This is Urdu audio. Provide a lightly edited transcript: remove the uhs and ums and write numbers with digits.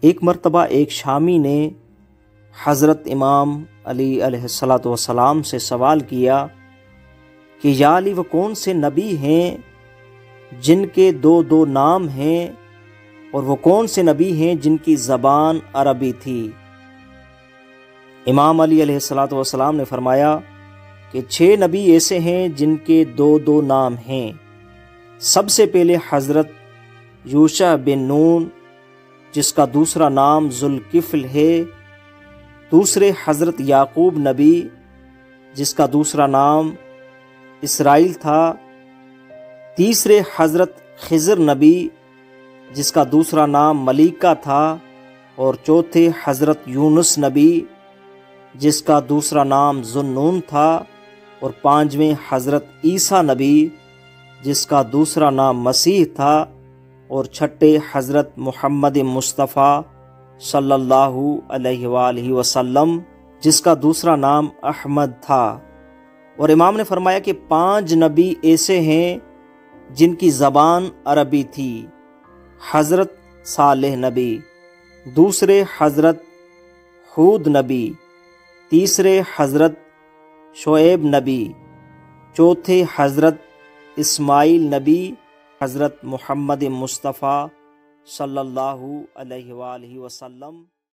ایک مرتبہ ایک شامی نے حضرت امام علی علیہ السلام سے سوال کیا کہ یا علی، وہ کون سے نبی ہیں جن کے دو نام ہیں، اور وہ کون سے نبی ہیں جن کی زبان عربی تھی؟ امام علی علیہ السلام نے فرمایا کہ 6 نبی ایسے ہیں جن کے دو نام ہیں۔ سب سے پہلے حضرت یوشع بن نون، جس کا دوسرا نام ذوالکفل ہے۔ دوسرے حضرت یعقوب نبی، جس کا دوسرا نام اسرائیل تھا۔ تیسرے حضرت خضر نبی، جس کا دوسرا نام ملیکہ تھا، اور چوتھے حضرت یونس نبی، جس کا دوسرا نام ذوالنون تھا، اور پانچویں حضرت عیسیٰ نبی، جس کا دوسرا نام مسیح تھا، اور چھٹے حضرت محمد مصطفیٰ صلی اللہ علیہ وآلہ وسلم، جس کا دوسرا نام احمد تھا۔ اور امام نے فرمایا کہ 5 نبی ایسے ہیں جن کی زبان عربی تھی۔ حضرت صالح نبی، دوسرے حضرت ہود نبی، تیسرے حضرت شعیب نبی، چوتھے حضرت اسماعیل نبی، حضرت محمد مصطفیٰ صلی اللہ علیہ وآلہ وسلم۔